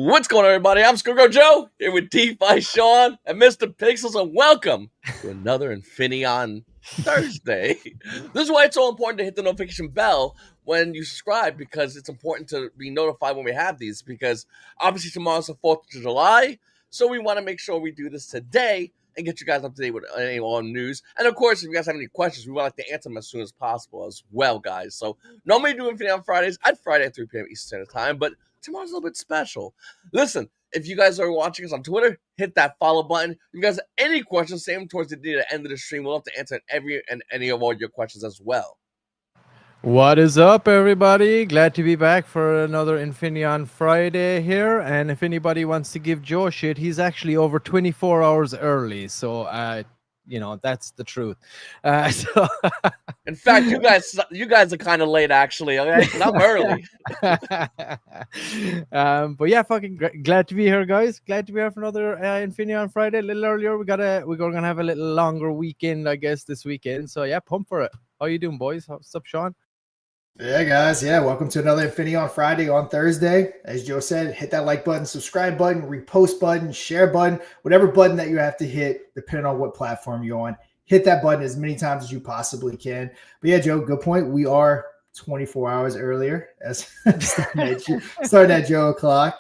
What's going on, everybody? I'm Skurgo Joe, here with DeFi Sean and Mr. Pixels, and welcome to another Infinaeon Thursday. This is why it's so important to hit the notification bell when you subscribe, because it's important to be notified when we have these, because obviously tomorrow's the 4th of July, so we want to make sure we do this today and get you guys up to date with any all news. And of course, if you guys have any questions, we would like to answer them as soon as possible as well, guys. So normally do Infinaeon Fridays at Friday at 3 p.m. Eastern Standard Time, but tomorrow's a little bit special. Listen, if you guys are watching us on Twitter, hit that follow button. If you guys have any questions, save them towards the end of the stream. We'll have to answer every and any of all your questions as well. What is up, everybody? Glad to be back for another Infinaeon Friday here. And if anybody wants to give Joe shit, he's actually over 24 hours early. So, that's the truth. In fact, you guys are kind of late, actually. Okay? I'm early. But yeah, fucking glad to be here, guys. Glad to be here for another Infinaeon Friday. A little earlier, we're gonna have a little longer weekend, I guess, this weekend. So yeah, pump for it. How you doing, boys? What's up, Sean? Yeah, guys. Yeah, welcome to another Infinaeon Friday on Thursday. As Joe said, hit that like button, subscribe button, repost button, share button, whatever button that you have to hit, depending on what platform you're on. Hit that button as many times as you possibly can. But yeah, Joe, good point. We are 24 hours earlier as starting at Joe o'clock.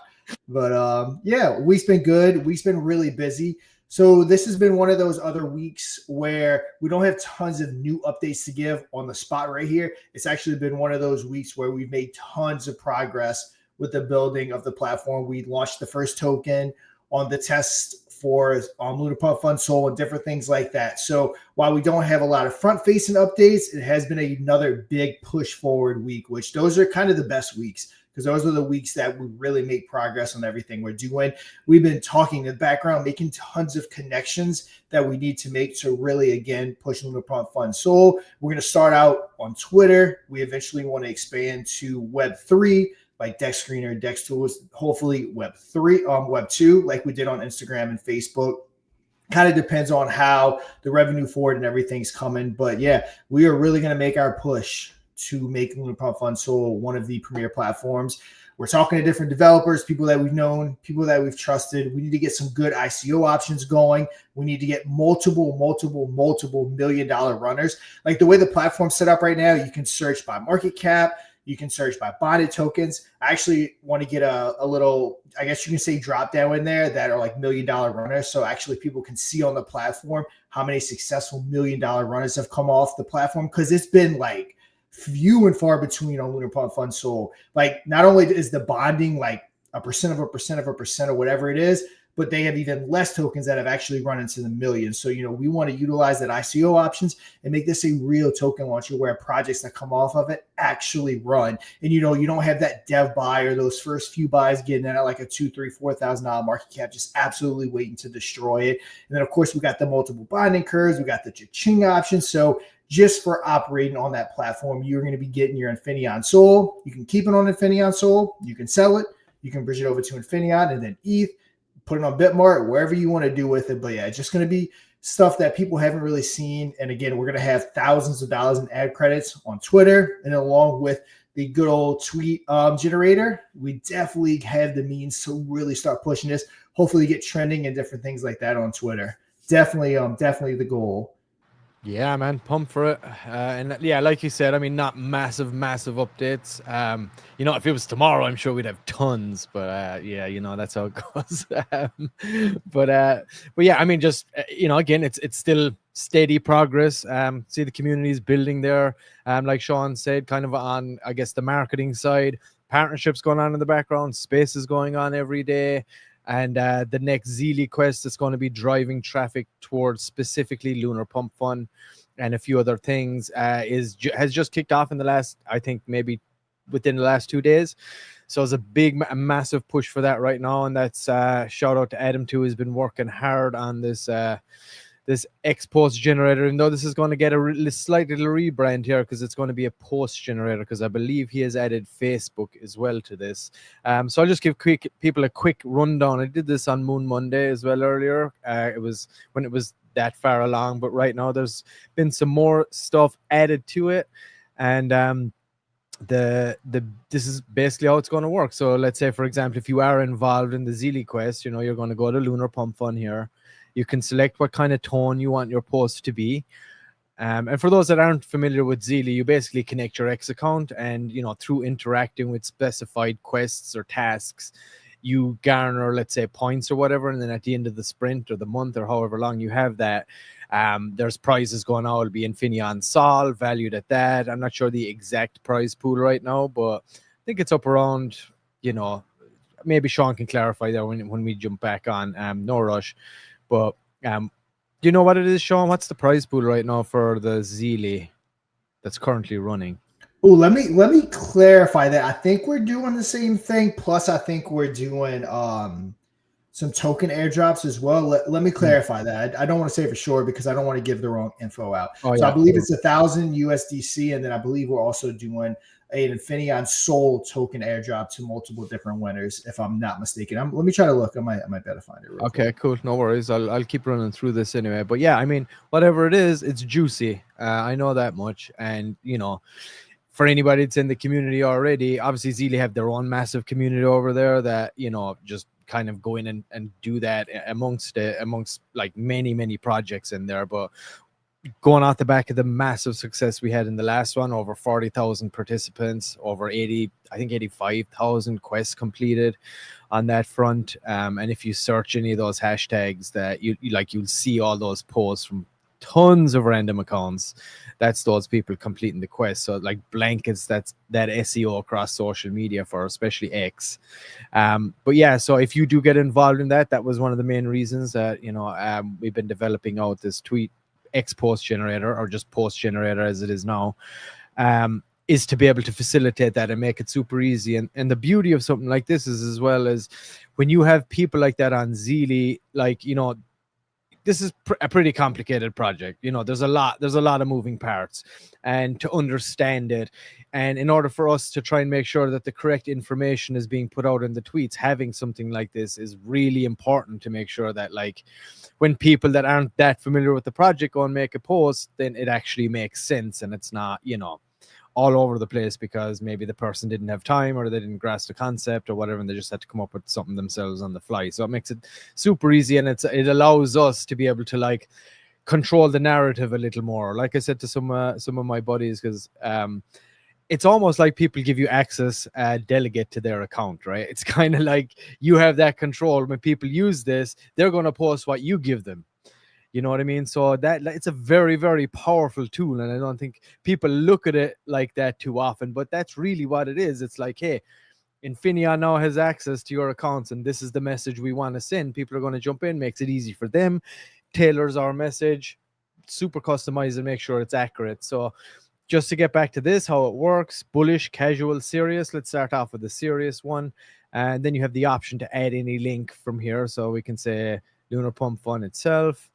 But yeah, week's been good. Week's been really busy. So this has been one of those other weeks where we don't have tons of new updates to give on the spot right here. It's actually been one of those weeks where we've made tons of progress with the building of the platform. We launched the first token on the test for LunarPumpFun Soul and different things like that. So while we don't have a lot of front-facing updates, it has been another big push forward week, which those are kind of the best weeks, because those are the weeks that we really make progress on everything we're doing. We've been talking in the background, making tons of connections that we need to make to really, again, push LunarPumpFun Soul. We're going to start out on Twitter. We eventually want to expand to Web3, like Dex Screener, Dex Tools, hopefully Web 2, like we did on Instagram and Facebook. Kind of depends on how the revenue for it and everything's coming. But yeah, we are really going to make our push to make LunarPumpFun Soul one of the premier platforms. We're talking to different developers, people that we've known, people that we've trusted. We need to get some good ICO options going. We need to get multiple $1 million runners. Like the way the platform's set up right now, you can search by market cap. You can search by bonded tokens. I actually want to get a little, I guess you can say, drop down in there that are like $1 million runners. So actually people can see on the platform how many successful $1 million runners have come off the platform, because it's been like few and far between on LunarPumpFun Soul. Like not only is the bonding like a percent of a percent of a percent or whatever it is, but they have even less tokens that have actually run into the millions. So, we want to utilize that ICO options and make this a real token launcher where projects that come off of it actually run. And, you don't have that dev buy or those first few buys getting at like a $2,000, $3,000, $4,000 market cap, just absolutely waiting to destroy it. And then, of course, we got the multiple bonding curves. We got the cha-ching option. So just for operating on that platform, you're going to be getting your Infinaeon Soul. You can keep it on Infinaeon Soul. You can sell it. You can bridge it over to Infinaeon and then ETH. Put it on Bitmart, wherever you want to do with it. But yeah, it's just going to be stuff that people haven't really seen. And again, we're going to have thousands of dollars in ad credits on Twitter. And along with the good old tweet generator, we definitely have the means to really start pushing this. Hopefully get trending and different things like that on Twitter. Definitely the goal. Yeah, man, pump for it. And yeah, like you said, I mean, not massive updates. If it was tomorrow, I'm sure we'd have tons. But yeah, that's how it goes. But yeah, I mean, just again, it's still steady progress. See the communities building there. Like Sean said, kind of on, I guess, the marketing side, partnerships going on in the background, spaces going on every day. And the next Zeely quest is going to be driving traffic towards specifically LunarPumpFun and a few other things has just kicked off in the last, I think, maybe within the last 2 days. So it's a massive push for that right now. And that's shout out to Adam too, who's been working hard on this this X-Post generator, even though this is going to get a slight little rebrand here because it's going to be a post generator, because I believe he has added Facebook as well to this. So I'll just give people a quick rundown. I did this on Moon Monday as well earlier. It was when it was that far along, but right now there's been some more stuff added to it. And this is basically how it's going to work. So let's say, for example, if you are involved in the Zeely quest, you know, you're going to go to LunarPumpFun here. You can select what kind of tone you want your post to be. And for those that aren't familiar with Zeely, you basically connect your X account, and you know, through interacting with specified quests or tasks, you garner, let's say, points or whatever, and then at the end of the sprint or the month or however long you have that, there's prizes going out. It'll be Infinaeon Sol valued at that. I'm not sure the exact prize pool right now, but I think it's up around, you know, maybe Sean can clarify there when we jump back on. No rush, but do you know what it is, Sean? What's the prize pool right now for the Zeely that's currently running? Oh, let me clarify that. I think we're doing the same thing. Plus, I think we're doing some token airdrops as well. Let me clarify that. I don't want to say for sure because I don't want to give the wrong info out. Oh, so yeah. I believe it's 1,000 USDC, and then I believe we're also doing an Infinion Soul token airdrop to multiple different winners, if I'm not mistaken. Let me try to look. I might better find it. Okay, cool. No worries. I'll keep running through this anyway. But yeah, I mean, whatever it is, it's juicy. I know that much. And you know, for anybody that's in the community already, obviously Zeely have their own massive community over there that, you know, just kind of go in and do that amongst like many projects in there. But going off the back of the massive success we had in the last one, over 40,000 participants, over 85,000 quests completed on that front. And if you search any of those hashtags, that you'll see all those posts from tons of random accounts. That's those people completing the quest. So like blankets, that's that SEO across social media for especially X. But yeah, so if you do get involved in that, that was one of the main reasons that, you know, we've been developing out this tweet X post generator, or just post generator as it is now, is to be able to facilitate that and make it super easy. And the beauty of something like this is, as well as when you have people like that on Zeely, like, you know, this is a pretty complicated project. You know, there's a lot of moving parts, and to understand it, and in order for us to try and make sure that the correct information is being put out in the tweets, having something like this is really important to make sure that, like, when people that aren't that familiar with the project go and make a post, then it actually makes sense, and it's not, you know, all over the place because maybe the person didn't have time or they didn't grasp the concept or whatever, and they just had to come up with something themselves on the fly. So it makes it super easy, and it allows us to be able to, like, control the narrative a little more. Like I said to some of my buddies, because it's almost like people give you access, delegate to their account, right? It's kind of like you have that control. When people use this, they're going to post what you give them. You know what I mean? So that it's a very, very powerful tool, and I don't think people look at it like that too often, but that's really what it is. It's like, hey, Infinion now has access to your accounts, and this is the message we want to send. People are going to jump in, makes it easy for them, tailors our message, super customize and make sure it's accurate. So just to get back to this, how it works: bullish, casual, serious. Let's start off with the serious one, and then you have the option to add any link from here. So we can say LunarPumpFun itself.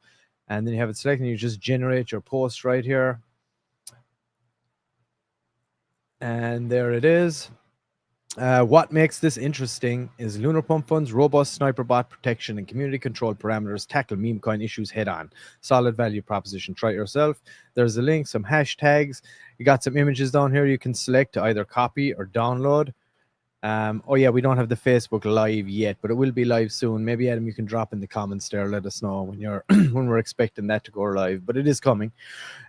And then you have it selected, and you just generate your post right here. And there it is. What makes this interesting is LunarPumpFun's robust sniper bot protection and community control parameters tackle meme coin issues head on. Solid value proposition. Try it yourself. There's a link, some hashtags. You got some images down here you can select to either copy or download. Oh yeah, we don't have the Facebook live yet, but it will be live soon. Maybe Adam, you can drop in the comments there, let us know when you're when we're expecting that to go live, but it is coming.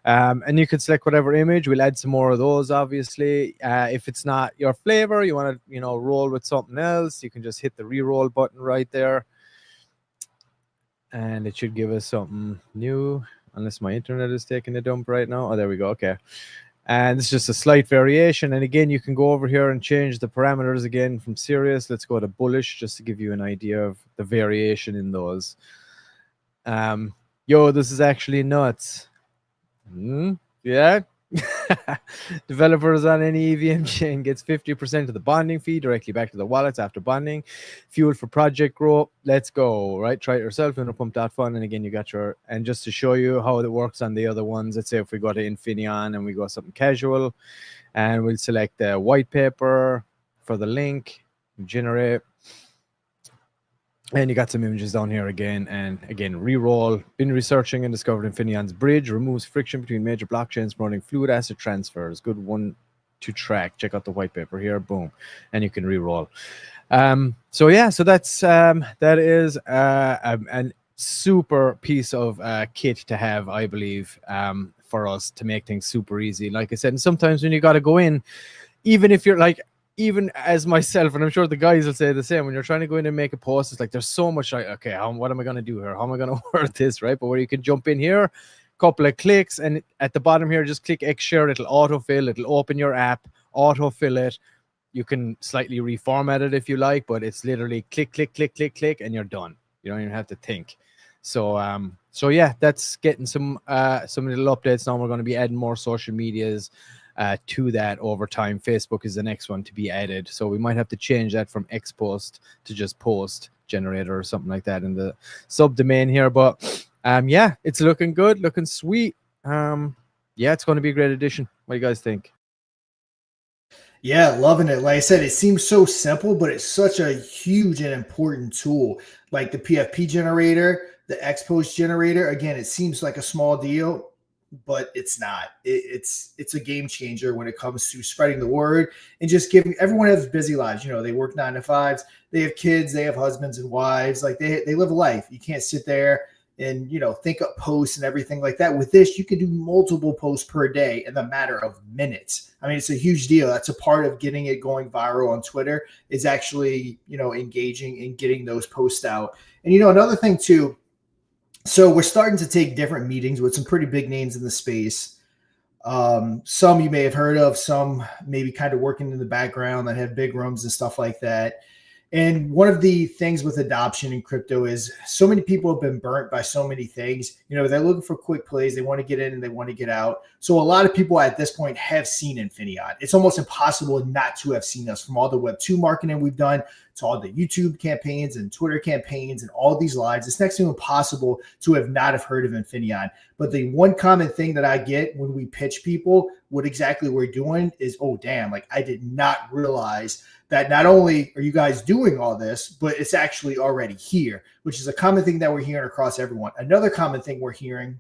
And you can select whatever image. We'll add some more of those, obviously. If it's not your flavor, you want to, you know, roll with something else, you can just hit the re-roll button right there, and it should give us something new, unless my internet is taking a dump right now. Oh, there we go. Okay. And it's just a slight variation. And again, you can go over here and change the parameters again from serious. Let's go to bullish just to give you an idea of the variation in those. Yo, this is actually nuts. Yeah. Developers on any EVM chain gets 50% of the bonding fee directly back to the wallets after bonding. Fuel for project growth. Let's go. Right, try it yourself. LunarPump.fun, and again, you got your. And just to show you how it works on the other ones, let's say if we go to Infinion and we go something casual, and we'll select the white paper for the link, generate. And you got some images down here again, and again, re-roll. Been researching and discovered Infineon's bridge removes friction between major blockchains, promoting fluid asset transfers. Good 1, to track. Check out the white paper here, boom, and you can re-roll. So that is an super piece of kit to have, I believe, for us to make things super easy. Like I said, and sometimes when you got to go in, even if you're like, even as myself, and I'm sure the guys will say the same, when you're trying to go in and make a post, it's like there's so much like, okay, what am I going to do here? How am I going to word this, right? But where you can jump in here, couple of clicks, and at the bottom here, just click X share, it'll autofill, it'll open your app, autofill it. You can slightly reformat it if you like, but it's literally click, click, click, click, click, and you're done. You don't even have to think. So yeah, that's getting some little updates. Now we're going to be adding more social medias to that over time. Facebook is the next one to be added, so we might have to change that from X post to just post generator or something like that in the subdomain here. But yeah, it's looking good, looking sweet. Yeah, it's going to be a great addition. What do you guys think? Yeah, loving it. Like I said, it seems so simple, but it's such a huge and important tool. Like the PFP generator, the X post generator. Again, it seems like a small deal, but it's not. It's a game changer when it comes to spreading the word and just giving. Everyone has busy lives. You know, they work 9-to-5s, they have kids, they have husbands and wives. Like they live a life. You can't sit there and, you know, think up posts and everything like that. With this, you can do multiple posts per day in the matter of minutes. I mean, it's a huge deal. That's a part of getting it going viral on Twitter, is actually, you know, engaging and getting those posts out. And, you know, another thing too, so we're starting to take different meetings with some pretty big names in the space. Some you may have heard of, some maybe kind of working in the background that have big rooms and stuff like that. And one of the things with adoption in crypto is so many people have been burnt by so many things. You know, they're looking for quick plays. They want to get in and they want to get out. So a lot of people at this point have seen Infinaeon. It's almost impossible not to have seen us, from all the Web2 marketing we've done to all the YouTube campaigns and Twitter campaigns and all these lives. It's next to impossible to have not have heard of Infinaeon. But the one common thing that I get when we pitch people what exactly we're doing is, oh, damn, like I did not realize that not only are you guys doing all this, but it's actually already here, which is a common thing that we're hearing across everyone. Another common thing we're hearing,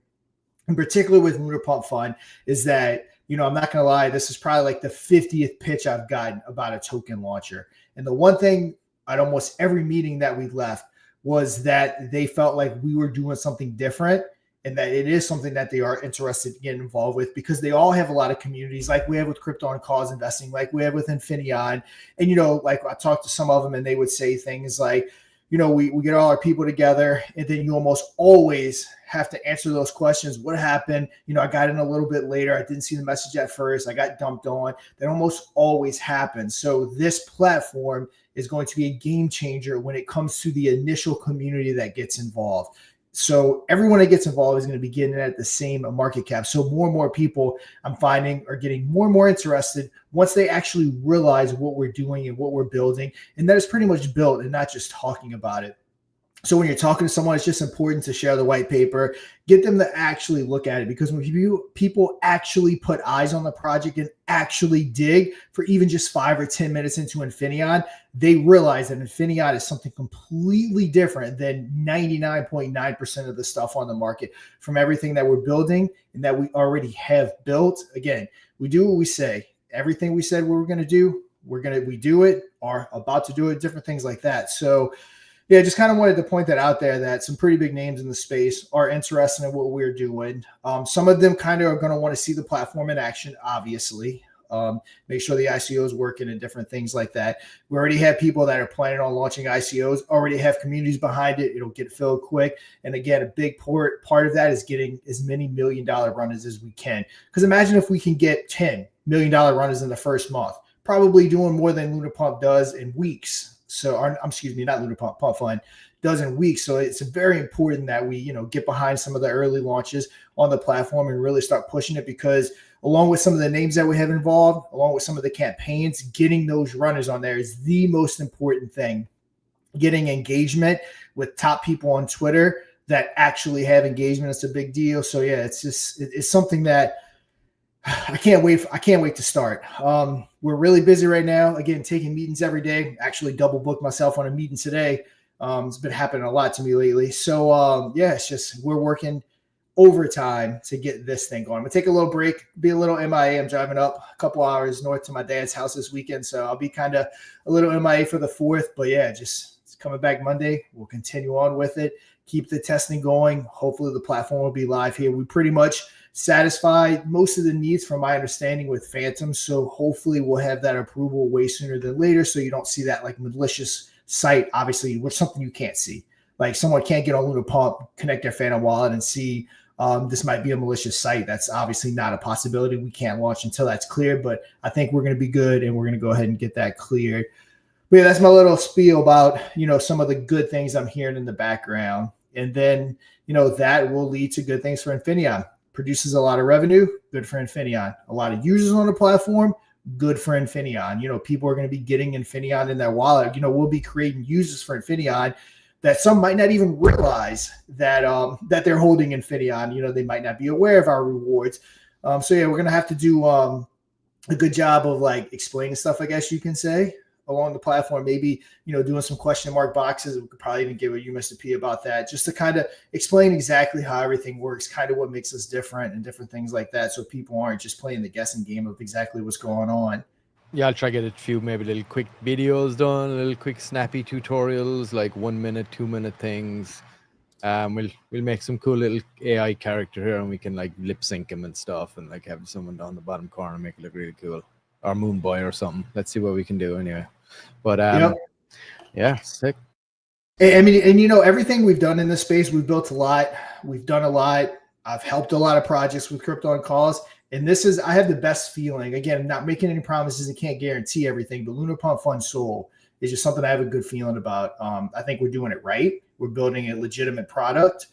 in particular with LunarPumpFun, is that, you know, I'm not going to lie, this is probably like the 50th pitch I've gotten about a token launcher. And the one thing at almost every meeting that we left was that they felt like we were doing something different, and that it is something that they are interested in getting involved with, because they all have a lot of communities, like we have with Crypto on Cause Investing, like we have with Infinaeon. And, you know, like I talked to some of them and they would say things like, you know, we get all our people together, and then you almost always have to answer those questions. What happened? You know, I got in a little bit later. I didn't see the message at first. I got dumped on. That almost always happens. So this platform is going to be a game changer when it comes to the initial community that gets involved. So everyone that gets involved is going to be getting at the same market cap. So more and more people, I'm finding, are getting more and more interested once they actually realize what we're doing and what we're building, and that is pretty much built and not just talking about it. So when you're talking to someone, it's just important to share the white paper, get them to actually look at it, because when people actually put eyes on the project and actually dig for even just 5 or 10 minutes into Infinaeon, they realize that Infinaeon is something completely different than 99.9% of the stuff on the market, from everything that we're building and that we already have built. Again, we do what we say. Everything we said we were going to do, we do it, are about to do it, different things like that. So yeah, just kind of wanted to point that out there, that some pretty big names in the space are interested in what we're doing. Some of them kind of are going to want to see the platform in action, obviously. Make sure the ICO is working and different things like that. We already have people that are planning on launching ICOs, already have communities behind it. It'll get filled quick. And again, a big part of that is getting as many $1 million runners as we can. Because imagine if we can get $10 million runners in the first month, probably doing more than LunarPump does in weeks. So, excuse me, not LunarPumpFun does in weeks. So it's very important that we, you know, get behind some of the early launches on the platform and really start pushing it, because along with some of the names that we have involved, along with some of the campaigns, getting those runners on there is the most important thing. Getting engagement with top people on Twitter that actually have engagement is a big deal. So yeah, it's something that I can't wait to start. We're really busy right now. Again, taking meetings every day. Actually double booked myself on a meeting today. It's been happening a lot to me lately. So yeah, it's just, we're working overtime to get this thing going. I'm gonna take a little break, be a little MIA. I'm driving up a couple hours north to my dad's house this weekend, so I'll be kind of a little MIA for the 4th. But yeah, just coming back Monday. We'll continue on with it, keep the testing going. Hopefully the platform will be live here. We pretty much satisfied most of the needs from my understanding with Phantom, so hopefully we'll have that approval way sooner than later, so you don't see that like malicious site, obviously, which something you can't see. Like someone can't get on LunarPump, connect their Phantom wallet, and see this might be a malicious site. That's obviously not a possibility. We can't launch until that's cleared, but I think we're going to be good, and we're going to go ahead and get that cleared. But yeah, that's my little spiel about, some of the good things I'm hearing in the background. And then, that will lead to good things for Infinaeon. Produces a lot of revenue, good for Infinaeon. A lot of users on the platform, good for Infinaeon. People are going to be getting Infinaeon in their wallet. We'll be creating users for Infinaeon that some might not even realize that they're holding Infinaeon. They might not be aware of our rewards. So yeah, we're gonna have to do a good job of like explaining stuff, I guess you can say, along the platform. Maybe doing some question mark boxes. We could probably even get with you, Mr. P, about that, just to kind of explain exactly how everything works, kind of what makes us different and different things like that, so people aren't just playing the guessing game of exactly what's going on. Yeah, I'll try to get a few maybe little quick videos done, little quick snappy tutorials, like 1 minute, 2 minute things. We'll make some cool little AI character here, and we can like lip sync him and stuff, and like have someone down the bottom corner make it look really cool, or Moon Boy or something. Let's see what we can do anyway. But yeah, sick. I mean, and everything we've done in this space, we've built a lot, we've done a lot. I've helped a lot of projects with crypto on calls. And I have the best feeling. Again, not making any promises and can't guarantee everything, but LunarPumpFun Soul is just something I have a good feeling about. I think we're doing it right. We're building a legitimate product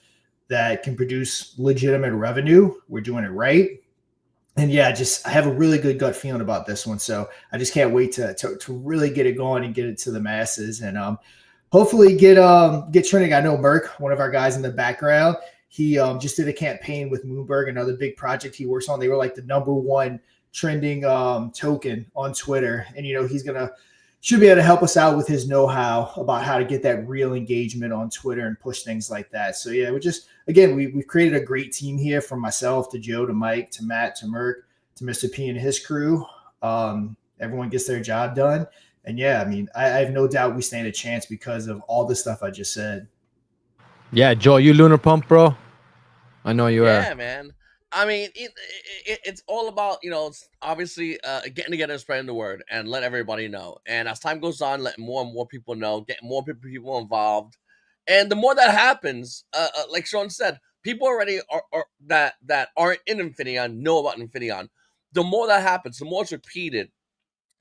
that can produce legitimate revenue. We're doing it right. And yeah, I have a really good gut feeling about this one. So I just can't wait to really get it going and get it to the masses, and hopefully get trending. I know Merck, one of our guys in the background, he just did a campaign with Moonberg, another big project he works on. They were like the #1 trending token on Twitter. And, should be able to help us out with his know-how about how to get that real engagement on Twitter and push things like that. So yeah, we've created a great team here, from myself to Joe to Mike to Matt to Merck to Mr. P and his crew. Everyone gets their job done. And yeah, I mean, I have no doubt we stand a chance because of all the stuff I just said. Yeah, Joe, you Lunar Pump, bro? I know you are. Yeah, man. I mean, it's all about, obviously getting together and spreading the word and let everybody know. And as time goes on, letting more and more people know, getting more people involved. And the more that happens, like Sean said, people already are that aren't in Infinaeon know about Infinaeon. The more that happens, the more it's repeated,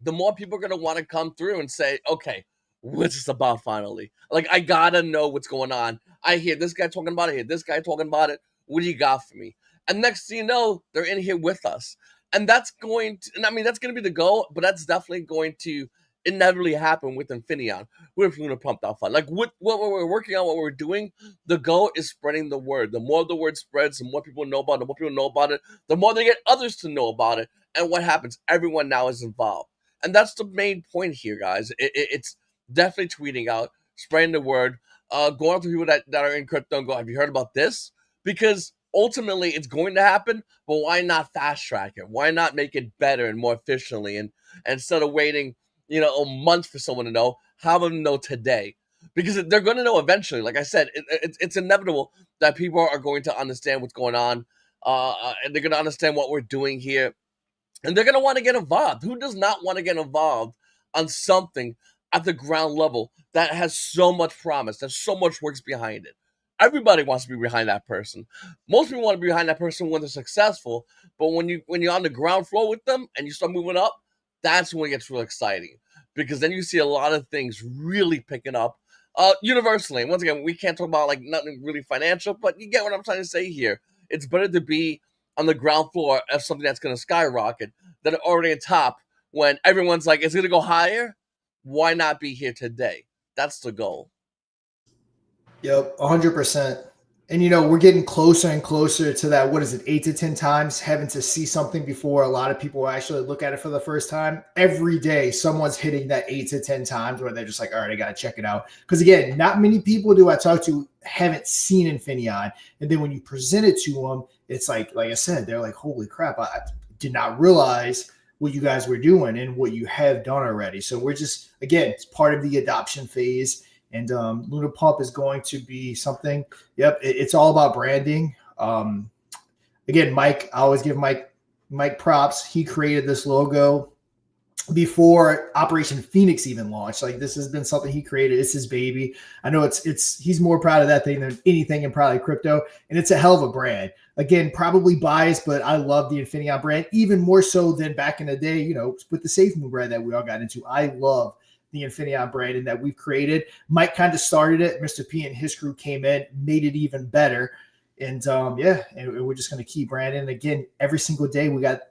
the more people are going to want to come through and say, okay, what's this about finally? Like, I got to know what's going on. I hear this guy talking about it. I hear this guy talking about it. What do you got for me? And next thing you know, they're in here with us. And that's going to, and I mean, that's going to be the goal, but that's definitely going to inevitably happen with Infinaeon, with LunarPumpFun. Like, what we're working on, what we're doing, the goal is spreading the word. The more the word spreads, the more people know about it, the more people know about it, the more they get others to know about it. And what happens? Everyone now is involved. And that's the main point here, guys. It's definitely tweeting out, spreading the word, going up to people that are in crypto and go, have you heard about this? Because ultimately it's going to happen, but why not fast track it? Why not make it better and more efficiently? And instead of waiting, a month for someone to know, have them know today. Because they're going to know eventually. Like I said, it's inevitable that people are going to understand what's going on, and they're going to understand what we're doing here. And they're going to want to get involved. Who does not want to get involved on something at the ground level that has so much promise, that so much works behind it? Everybody wants to be behind that person. Most people want to be behind that person when they're successful, but when you're on the ground floor with them and you start moving up, that's when it gets real exciting, because then you see a lot of things really picking up universally. And once again, we can't talk about like nothing really financial, but you get what I'm trying to say here. It's better to be on the ground floor of something that's going to skyrocket than already on top when everyone's like, it's going to go higher. Why not be here today? That's the goal. Yep, 100%. And, we're getting closer and closer to that. What is it? 8 to 10 times having to see something before a lot of people actually look at it for the first time. Every day, someone's hitting that 8 to 10 times where they're just like, all right, I got to check it out. Because again, not many people do I talk to haven't seen Infinion. And then when you present it to them, it's like I said, they're like, holy crap, I did not realize what you guys were doing and what you have done already. So we're just, again, it's part of the adoption phase. And Lunar Pump is going to be something. Yep, it's all about branding. Again, Mike, I always give Mike props. He created this logo before Operation Phoenix even launched. Like, this has been something he created. It's his baby. I know he's more proud of that thing than anything in probably crypto, and it's a hell of a brand. Again, probably biased, but I love the Infinion brand even more so than back in the day. With the SafeMoon brand that we all got into. I love the Infinion brand and that we've created. Mike kind of started it. Mr. P and his crew came in, made it even better. And and we're just going to keep branding. Again, every single day we got,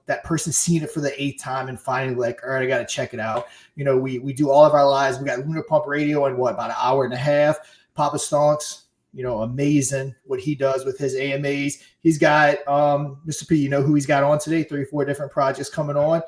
that person seeing it for the 8th time and finally like, all right, I got to check it out. We do all of our lives. We got Lunar Pump Radio in about an hour and a half. Papa Stonks, amazing what he does with his AMAs. He's got Mr. P, who he's got on today, 3 or 4 different projects coming on.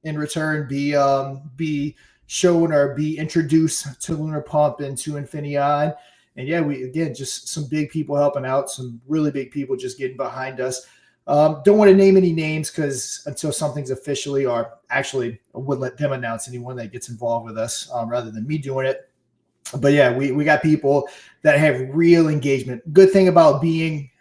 In return, be shown or be introduced to Lunar Pump and to Infinion. And we again just some big people helping out, some really big people just getting behind us. Don't want to name any names because until something's officially, or actually I would let them announce anyone that gets involved with us rather than me doing it. But we got people that have real engagement. Good thing about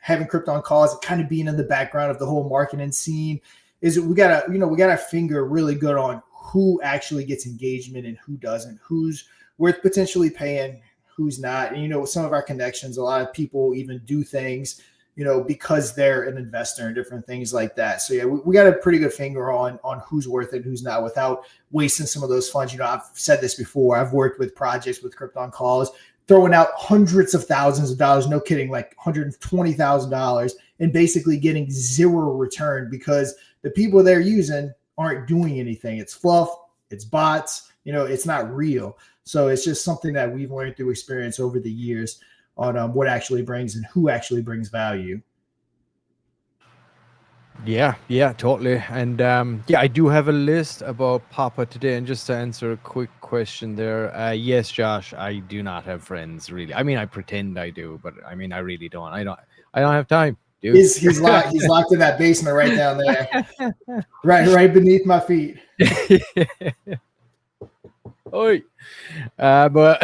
having Crypto on Calls and kind of being in the background of the whole marketing scene is we got our finger really good on who actually gets engagement and who doesn't, who's worth potentially paying, who's not. And, with some of our connections, a lot of people even do things, because they're an investor and different things like that. So we got a pretty good finger on who's worth it, who's not, without wasting some of those funds. I've said this before. I've worked with projects with Crypto on Calls, throwing out hundreds of thousands of dollars, no kidding, like $120,000, and basically getting zero return because the people they're using aren't doing anything. It's fluff, it's bots, it's not real. So it's just something that we've learned through experience over the years on what actually brings and who actually brings value. Yeah, totally. And I do have a list about Papa today. And just to answer a quick question there, yes, Josh, I do not have friends really. I mean, I pretend I do, but I mean, I really don't. I don't have time. Dude. He's locked in that basement right down there, right beneath my feet. Oi. But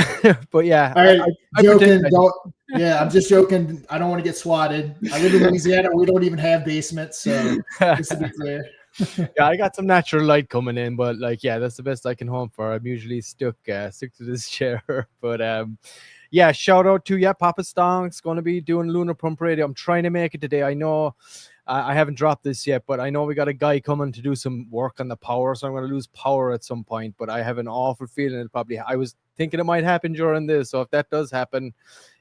yeah. All right, joking. I'm just joking. I don't want to get swatted. I live in Louisiana. We don't even have basements, so just to be clear. Yeah, I got some natural light coming in, but that's the best I can hope for. I'm usually stuck to this chair, but shout out to Papa Stonks going to be doing Lunar Pump Radio. I'm trying to make it today. I know I haven't dropped this yet, but I know we got a guy coming to do some work on the power, so I'm going to lose power at some point. But I have an awful feeling I was thinking it might happen during this, so if that does happen,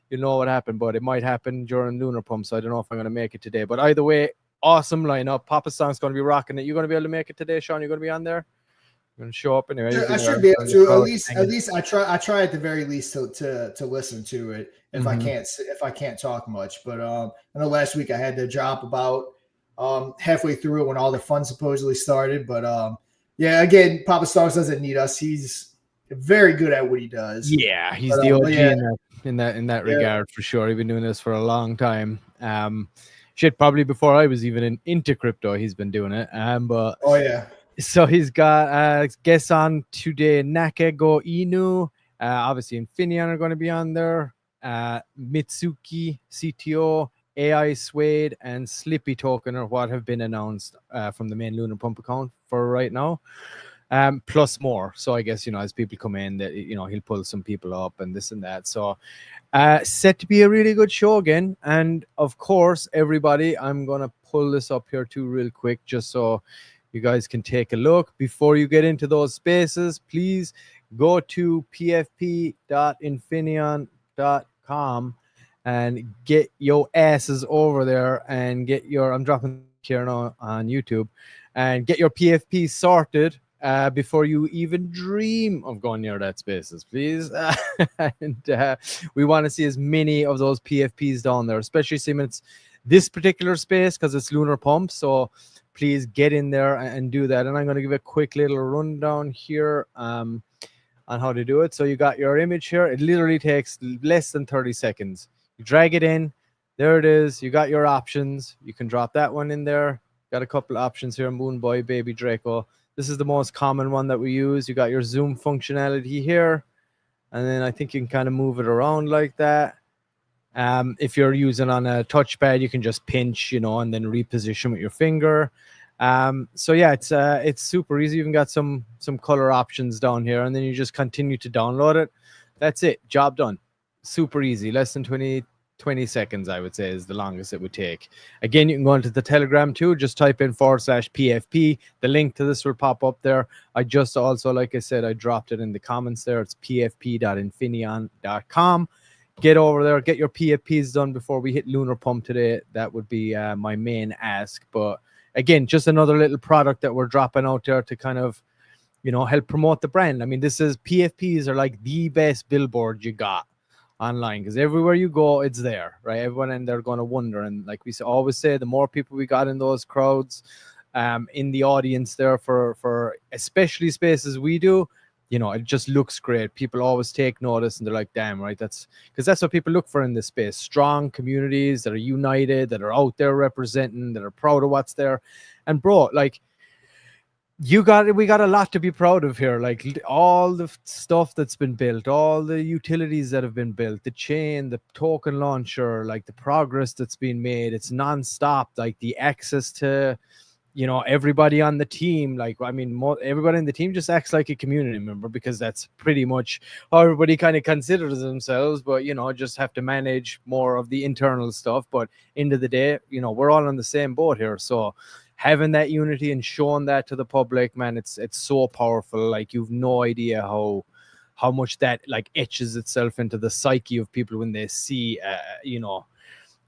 you know what happened. But it might happen during Lunar Pump, so I don't know if I'm going to make it today. But either way, awesome lineup. Papa Song's going to be rocking it. You going to be able to make it today, Sean? You're going to be on there? You're going to show up anyway? I should be able to. At least I try at the very least to listen to it if I can't talk much. But I know last week I had to drop about halfway through it when all the fun supposedly started. But again, Papa Stars doesn't need us. He's very good at what he does. Yeah, he's the OG in that regard for sure. He's been doing this for a long time. Probably before I was even into crypto, he's been doing it. But so he's got guests on today. Nakego Inu, obviously Infinion are going to be on there. Mitsuki CTO, AI Suede, and Slippy Token are what have been announced from the main Lunar Pump account for right now. Plus more. So I guess, as people come in, that he'll pull some people up and this and that. So set to be a really good show again. And of course, everybody, I'm gonna pull this up here too real quick just so you guys can take a look. Before you get into those spaces, please go to pfp.infinion.com and get your asses over there and get your, I'm dropping here now on YouTube, and get your PFP sorted. before you even dream of going near that spaces, please. And we want to see as many of those PFPs down there, especially since it's this particular space because it's Lunar Pump. So please get in there and do that. And I'm going to give a quick little rundown here on how to do it. So you got your image here. It literally takes less than 30 seconds. You drag it in. There it is. You got your options. You can drop that one in there. Got a couple of options here. Moon Boy, Baby Draco. This is the most common one that we use. You got your zoom functionality here. And then I think you can kind of move it around like that. If you're using on a touchpad, you can just pinch, and then reposition with your finger. So yeah, it's super easy. You even got some color options down here, and then you just continue to download it. That's it. Job done. Super easy. Less than 20 seconds, I would say, is the longest it would take. Again, you can go into the Telegram too. Just type in /PFP. The link to this will pop up there. I just also, like I said, I dropped it in the comments there. It's pfp.infinaeon.com. Get over there, get your PFPs done before we hit Lunar Pump today. That would be my main ask. But again, just another little product that we're dropping out there to kind of, help promote the brand. I mean, PFPs are like the best billboard you got online, because everywhere you go, it's there, right? Everyone in there going to wonder. And like we always say, the more people we got in those crowds, in the audience there for especially spaces we do, it just looks great. People always take notice and they're like, damn, right? That's what people look for in this space. Strong communities that are united, that are out there representing, that are proud of what's there. And bro, like, we got a lot to be proud of here. Like all the stuff that's been built, all the utilities that have been built, the chain, the token launcher, like the progress that's been made. It's nonstop. Like the access to, everybody on the team. Like, I mean, everybody in the team just acts like a community member, because that's pretty much how everybody kind of considers themselves. But, just have to manage more of the internal stuff. But end of the day, we're all on the same boat here. So having that unity and showing that to the public, man, it's so powerful. Like, you've no idea how much that like etches itself into the psyche of people when they see,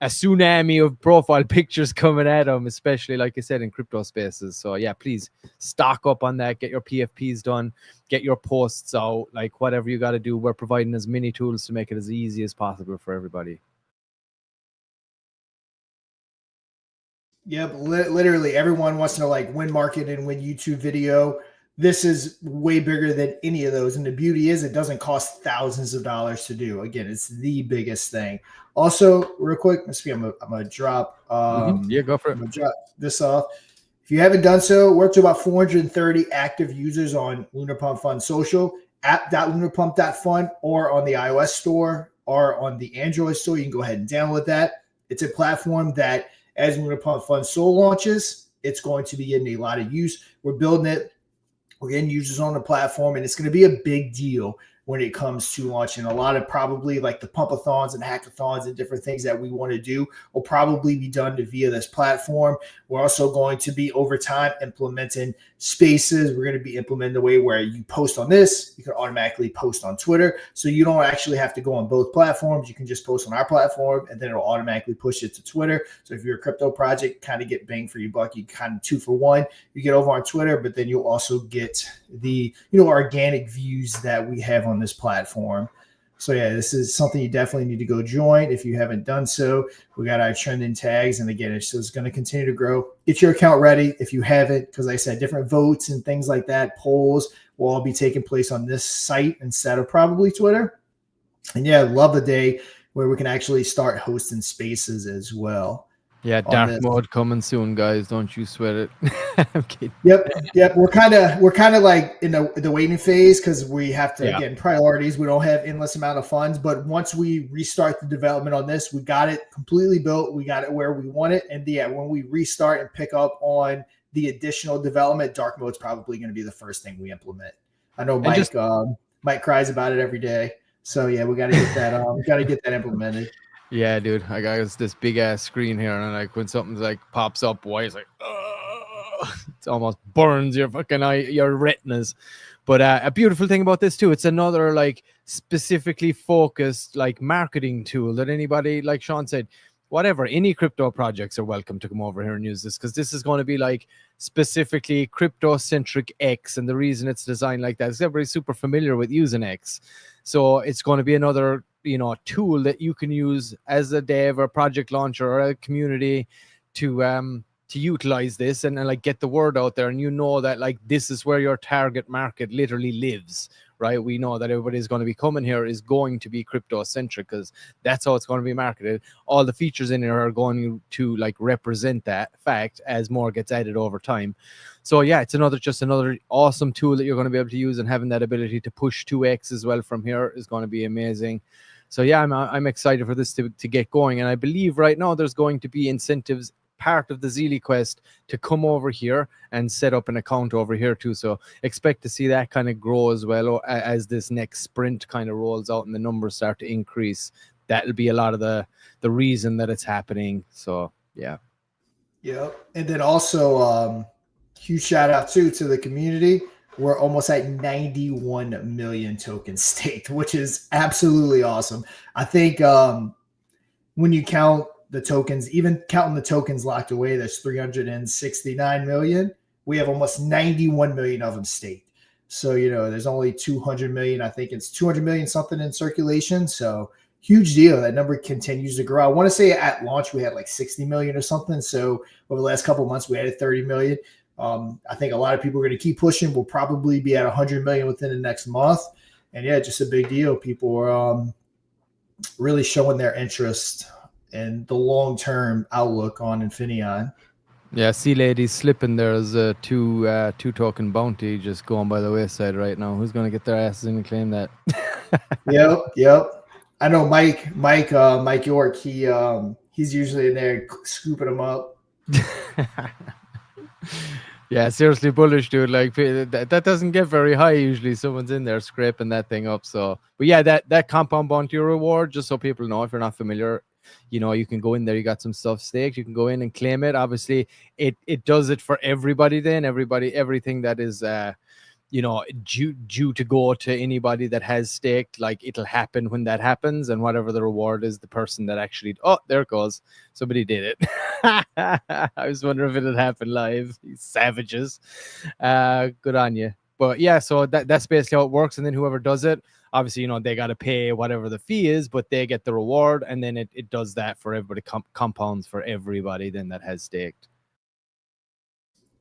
a tsunami of profile pictures coming at them, especially, like I said, in crypto spaces. So yeah, please stock up on that. Get your PFPs done. Get your posts out. Like, whatever you got to do, we're providing as many tools to make it as easy as possible for everybody. Yep, literally everyone wants to know like when market and when YouTube video. This is way bigger than any of those. And the beauty is it doesn't cost thousands of dollars to do. Again, it's the biggest thing. Also, real quick, I'm gonna drop Yeah, go for it. I'm gonna drop this off. If you haven't done so, we're up to about 430 active users on LunarPumpFun social, app.lunarpump.fun, or on the iOS store or on the Android store. You can go ahead and download that. It's a platform that, as LunarPumpFun Soul launches, it's going to be getting a lot of use. We're building it. We're getting users on the platform, and it's going to be a big deal when it comes to launching. A lot of probably like the pumpathons and hackathons and different things that we want to do will probably be done via this platform. We're also going to be over time implementing spaces. We're going to be implementing the way where you post on this, you can automatically post on Twitter. So you don't actually have to go on both platforms. You can just post on our platform and then it'll automatically push it to Twitter. So if you're a crypto project, kind of get bang for your buck. You kind of 2 for 1. You get over on Twitter, but then you'll also get the organic views that we have on this platform. So yeah, this is something you definitely need to go join if you haven't done so. We got our trending tags, and again, it's going to continue to grow. Get your account ready if you haven't, because like I said, different votes and things like that, polls will all be taking place on this site instead of probably Twitter. And yeah, love the day where we can actually start hosting spaces as well. Yeah, dark mode coming soon, guys. Don't you sweat it. I'm kidding. Yep. We're kind of like in the waiting phase because we have to again priorities. We don't have endless amount of funds, but once we restart the development on this, we got it completely built. We got it where we want it, and when we restart and pick up on the additional development, dark mode's probably going to be the first thing we implement. I know Mike cries about it every day, so yeah, we got to get that. Got to get that implemented. Yeah, dude, I got this big ass screen here, and like when something like pops up, why it's like, it almost burns your fucking eye, your retinas. But a beautiful thing about this too, it's another like specifically focused like marketing tool that anybody, like Sean said, whatever, any crypto projects are welcome to come over here and use this, because this is going to be like specifically crypto-centric X, and the reason it's designed like that is everybody's super familiar with using X. So it's going to be another, tool that you can use as a dev or project launcher or a community to utilize this and like get the word out there. And that like this is where your target market literally lives, right? We know that everybody's going to be coming here is going to be crypto centric because that's how it's going to be marketed. All the features in here are going to like represent that fact as more gets added over time. So yeah, it's just another awesome tool that you're going to be able to use, and having that ability to push 2x as well from here is going to be amazing. So yeah, I'm excited for this to get going, and I believe right now there's going to be incentives part of the Zeely quest to come over here and set up an account over here too. So expect to see that kind of grow as well as this next sprint kind of rolls out and the numbers start to increase. That'll be a lot of the reason that it's happening. So yeah. Yep. And then also huge shout out too to the community. We're almost at 91 million tokens staked, which is absolutely awesome. I think when you count the tokens, even counting the tokens locked away, that's 369 million. We have almost 91 million of them staked. So, there's only 200 million. I think it's 200 million something in circulation. So huge deal. That number continues to grow. I want to say at launch, we had like 60 million or something. So over the last couple of months, we added 30 million. I think a lot of people are going to keep pushing. We'll probably be at 100 million within the next month. And yeah, just a big deal. People are really showing their interest and the long-term outlook on Infinaeon. Yeah, Sea Lady's slipping there as a two token bounty just going by the wayside right now. Who's going to get their asses in and claim that? Yep. I know Mike York. He's usually in there scooping them up. Yeah, seriously bullish, dude. Like that doesn't get very high usually. Someone's in there scraping that thing up. So, but yeah, that compound bounty reward, just so people know if you're not familiar, you can go in there. You got some stuff staked. You can go in and claim it. Obviously, it does it for everybody. Then everything that is due to go to anybody that has staked, like it'll happen when that happens, and whatever the reward is, the person that actually there it goes, somebody did it. I was wondering if it had happened live. These savages. Good on you. But yeah, so that's basically how it works. And then whoever does it, obviously, they got to pay whatever the fee is, but they get the reward, and then it does that for everybody, compounds for everybody then that has staked.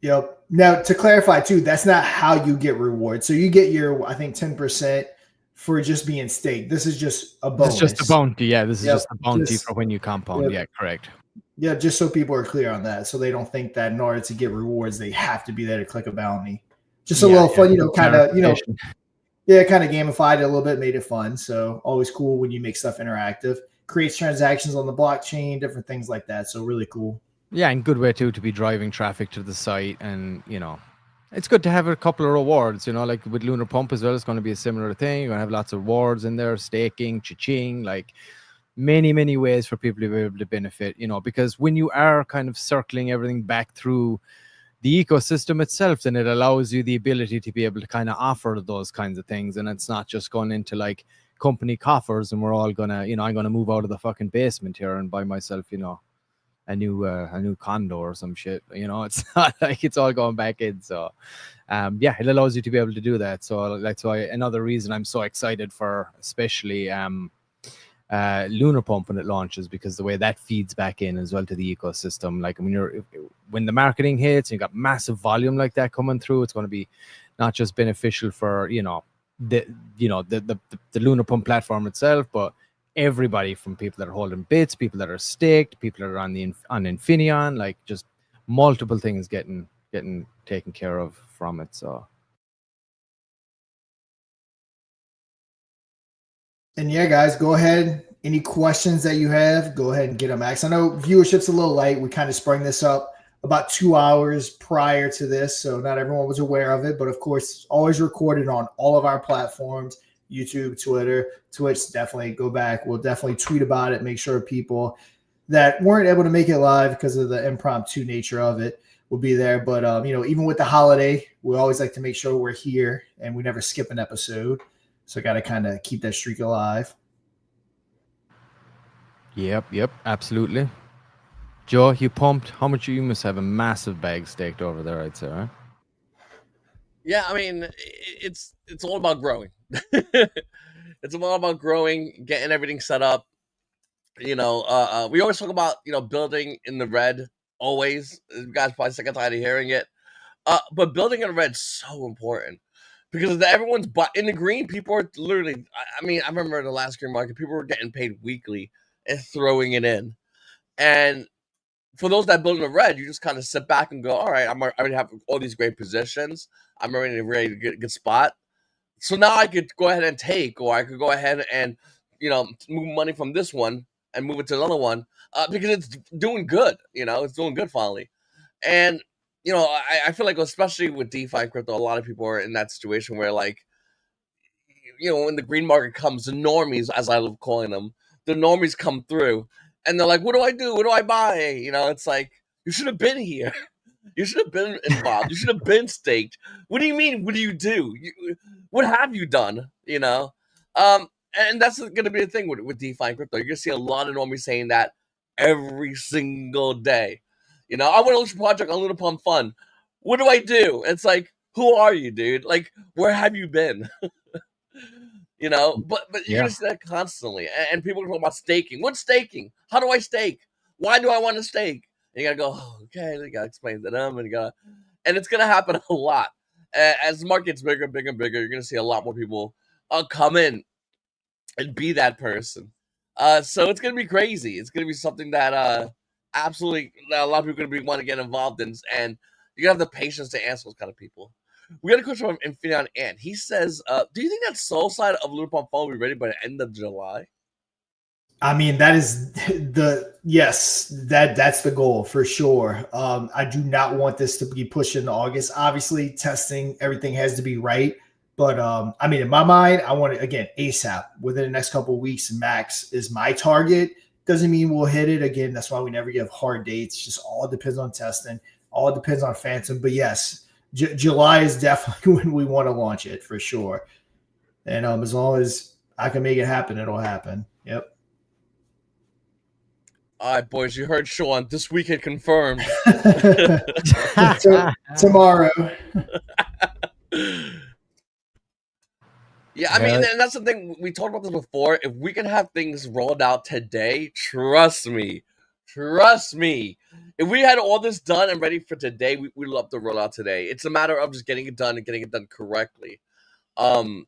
Yep. Now, to clarify too, that's not how you get rewards. So you get your, I think, 10% for just being staked. This is just a bonus. It's just a bounty. Yeah, this is just a bounty for when you compound. Yeah, correct. Yeah, just so people are clear on that, so they don't think that in order to get rewards, they have to be there to click a bounty. Just a little fun, kind of, kind of gamified it a little bit, made it fun. So always cool when you make stuff interactive, creates transactions on the blockchain, different things like that. So really cool. Yeah, and good way too to be driving traffic to the site, and it's good to have a couple of rewards. Like with LunarPump as well, it's going to be a similar thing. You're going to have lots of rewards in there, staking, cha-ching, like many ways for people to be able to benefit. Because when you are kind of circling everything back through the ecosystem itself, then it allows you the ability to be able to kind of offer those kinds of things, and it's not just going into like company coffers and we're all gonna, I'm gonna move out of the fucking basement here and buy myself, a new condo or some shit. It's not like it's all going back in. So yeah, it allows you to be able to do that. So that's why another reason I'm so excited for especially LunarPump when it launches, because the way that feeds back in as well to the ecosystem. Like when the marketing hits and you got massive volume like that coming through, it's going to be not just beneficial for the LunarPump platform itself, but everybody, from people that are holding bits, people that are staked, people that are on Infinaeon, like just multiple things getting taken care of from it. So. And yeah, guys, go ahead. Any questions that you have, go ahead and get them asked. I know viewership's a little light. We kind of sprung this up about 2 hours prior to this, so not everyone was aware of it. But of course, always recorded on all of our platforms, YouTube, Twitter, Twitch. Definitely go back. We'll definitely tweet about it. Make sure people that weren't able to make it live because of the impromptu nature of it will be there. But even with the holiday, we always like to make sure we're here and we never skip an episode. So got to kind of keep that streak alive. Yep, absolutely. Joe, you pumped? How much? You must have a massive bag staked over there, I'd say, right? Yeah, I mean, it's all about growing. It's all about growing, getting everything set up. We always talk about building in the red. Always, you guys probably sick and tired of hearing it. But building in the red is so important because everyone's in the green. People are literally. I mean, I remember the last green market, people were getting paid weekly and throwing it in. And for those that build in the red, you just kind of sit back and go, all right, I already have all these great positions. I'm already in a really good spot. So now I could go ahead and take, or I could go ahead and, move money from this one and move it to another one because it's doing good. It's doing good finally. And, I feel like, especially with DeFi and crypto, a lot of people are in that situation where, like, when the green market comes, the normies, as I love calling them, the normies come through and they're like, what do I do? What do I buy? It's like, you should have been here. You should have been involved. You should have been staked. What do you mean? What do you do? What have you done? And that's going to be the thing with DeFi and crypto. You're going to see a lot of normies saying that every single day. I want to launch a project on LunarPumpFun. What do I do? It's like, who are you, dude? Like, where have you been? But you're gonna see that constantly, and people are talking about staking. What's staking? How do I stake? Why do I want to stake? And you gotta go, okay, you gotta explain to them, and it's gonna happen a lot. As the market gets bigger, bigger, and bigger, you're gonna see a lot more people come in and be that person. So it's gonna be crazy. It's gonna be something that absolutely that a lot of people are gonna want to get involved in, and you gotta have the patience to answer those kind of people. We got a question from Infinaeon and he says, do you think that soul side of LunarPumpFun will be ready by the end of July? I mean, that is that's the goal for sure. I do not want this to be pushed into August. Obviously, testing, everything has to be right. But I mean, in my mind, I want it again ASAP within the next couple of weeks. Max is my target. Doesn't mean we'll hit it again. That's why we never give hard dates. Just all depends on testing. All depends on Phantom. But yes, July is definitely when we want to launch it for sure. And as long as I can make it happen, it'll happen. Yep. All right, boys, you heard Sean. This weekend confirmed. Tomorrow. Yeah, I mean, and that's the thing. We talked about this before. If we can have things rolled out today, trust me. If we had all this done and ready for today, we'd love to roll out today. It's a matter of just getting it done and getting it done correctly, and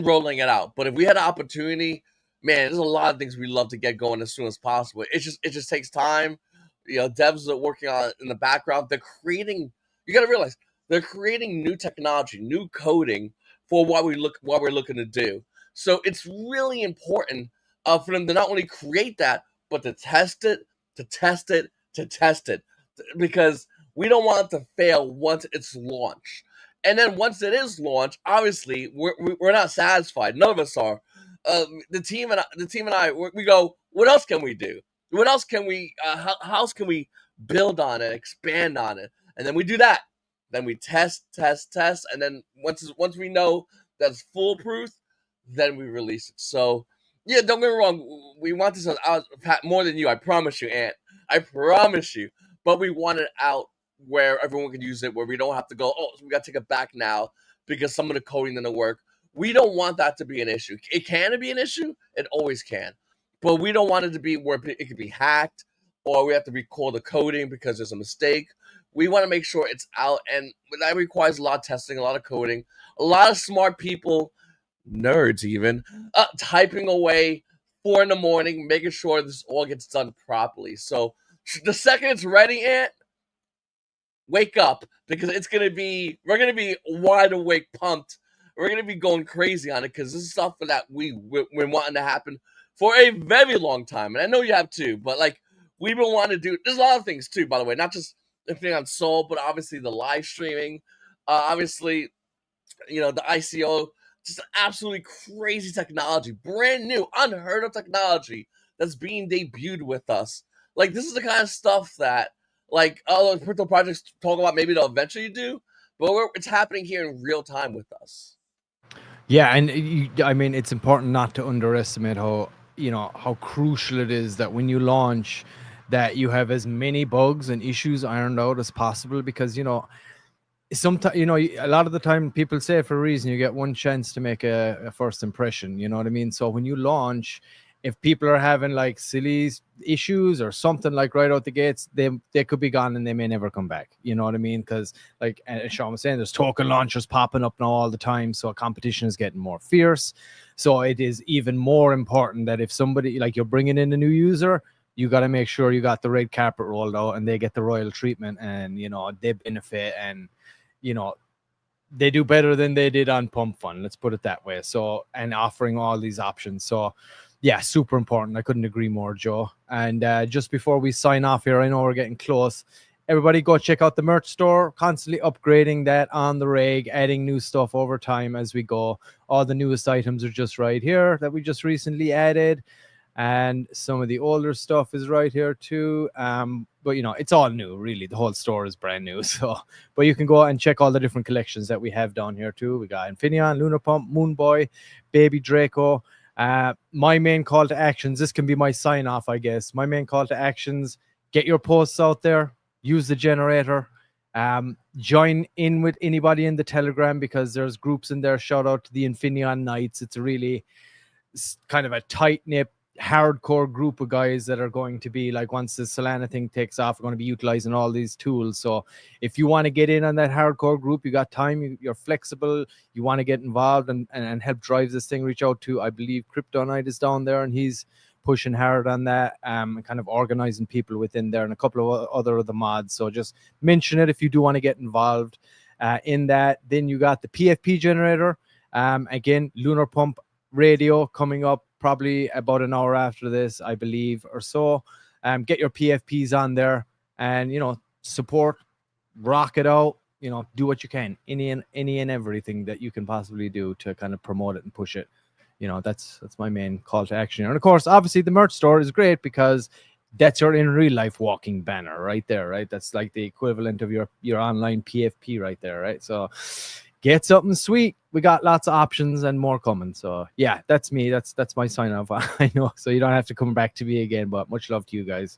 rolling it out. But if we had an opportunity, man, there's a lot of things we love to get going as soon as possible. It just takes time. Devs are working on it in the background. They're creating. You got to realize they're creating new technology, new coding for what we're looking to do. So it's really important for them to not only create that, but to test it, because we don't want it to fail once it's launched. And then once it is launched, obviously we're not satisfied. None of us are. The team and I, we go, what else can we do? What else can we? How else can we build on it, expand on it? And then we do that. Then we test, and then once we know that's foolproof, then we release it. So yeah, don't get me wrong. We want this out more than you. I promise you, Ant. I promise you. But we want it out where everyone can use it, where we don't have to go, oh, we got to take it back now because some of the coding didn't work. We don't want that to be an issue. It can be an issue. It always can. But we don't want it to be where it could be hacked or we have to recall the coding because there's a mistake. We want to make sure it's out, and that requires a lot of testing, a lot of coding, a lot of smart people, nerds even, typing away 4 a.m, making sure this all gets done properly. So the second it's ready, Ant, wake up, because we're gonna be wide awake, pumped. We're gonna be going crazy on it because this is stuff that we're wanting to happen for a very long time, and I know you have too. But like we've been wanting to do. There's a lot of things too, by the way, not just Infinaeon Soul, but obviously the live streaming, obviously, the ICO, just absolutely crazy technology, brand new, unheard of technology that's being debuted with us. Like this is the kind of stuff that like other crypto projects talk about. Maybe they'll eventually do, but it's happening here in real time with us. Yeah, and I mean, it's important not to underestimate how crucial it is that when you launch, that you have as many bugs and issues ironed out as possible, because sometimes a lot of the time people say for a reason you get one chance to make a first impression, you know what I mean? So when you launch, if people are having like silly issues or something like right out the gates, they could be gone and they may never come back, you know what I mean? Because like as Sean was saying, there's token launchers popping up now all the time, so competition is getting more fierce. So it is even more important that if somebody, like, you're bringing in a new user, you got to make sure you got the red carpet rolled out and they get the royal treatment, and they benefit, and they do better than they did on Pump Fun. Let's put it that way. So, and offering all these options. So, yeah, super important. I couldn't agree more, Joe. And just before we sign off here, I know we're getting close. Everybody go check out the merch store. Constantly upgrading that on the rig, adding new stuff over time as we go. All the newest items are just right here that we just recently added. And some of the older stuff is right here too. But it's all new, really. The whole store is brand new. So, but you can go and check all the different collections that we have down here too. We got Infinaeon, LunarPump, Moonboy, Baby Draco. My main call to actions, this can be my sign off, I guess. My main call to actions: get your posts out there, use the generator, join in with anybody in the Telegram, because there's groups in there. Shout out to the Infinaeon Knights. It's a really kind of a tight-knit, hardcore group of guys that are going to be like, once the Solana thing takes off, we're going to be utilizing all these tools. So if you want to get in on that hardcore group, you got time, you're flexible, you want to get involved and help drive this thing, reach out to, I believe Crypto Knight is down there and he's pushing hard on that, and kind of organizing people within there, and a couple of other of the mods. So just mention it if you do want to get involved in that. Then you got the PFP generator. Again, Lunar Pump Radio coming up probably about an hour after this, I believe, or so. Get your PFPs on there and support, rock it out, do what you can, any and everything that you can possibly do to kind of promote it and push it. That's my main call to action. And of course, obviously the merch store is great, because that's your in real life walking banner right there, right? That's like the equivalent of your online PFP right there, right? So get something sweet. We got lots of options and more coming. So yeah, that's me. That's my sign off. I know. So you don't have to come back to me again, but much love to you guys.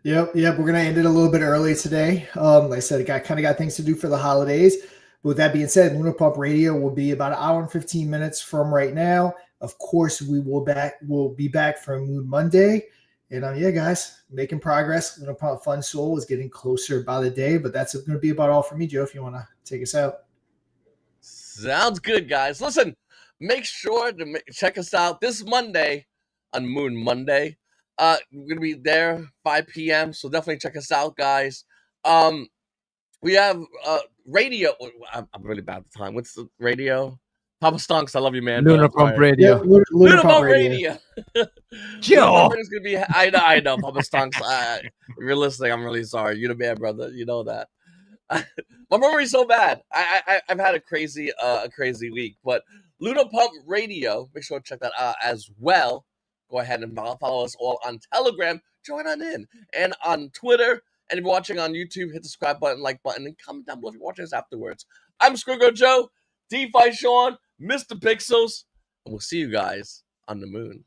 Yep. We're gonna end it a little bit early today. Like I said, I kind of got things to do for the holidays. But with that being said, Lunar Pump Radio will be about an hour and 15 minutes from right now. Of course, we'll be back for Moon Monday. And yeah, guys, making progress. LunarPumpFun Soul is getting closer by the day, but that's going to be about all for me, Joe. If you want to take us out. Sounds good, guys. Listen, make sure to check us out this Monday on Moon Monday. We're gonna be there 5 p.m. So definitely check us out, guys. We have radio. I'm really bad at the time. What's the radio? Papa Stonks, I love you, man. Lunar Pump Radio. Yeah, Lunar Pump Radio. Joe. It's gonna be. I know, Papa Stonks. If you're listening, I'm really sorry. You're the man, brother. You know that. My memory's so bad. I've had a crazy week. But Lunar Pump Radio, make sure to check that out as well. Go ahead and follow us all on Telegram. Join on in. And on Twitter. And if you're watching on YouTube, hit the subscribe button, like button, and comment down below if you're watching us afterwards. I'm Scriggo Joe, DeFi Sean, Mr. Pixels, and we'll see you guys on the moon.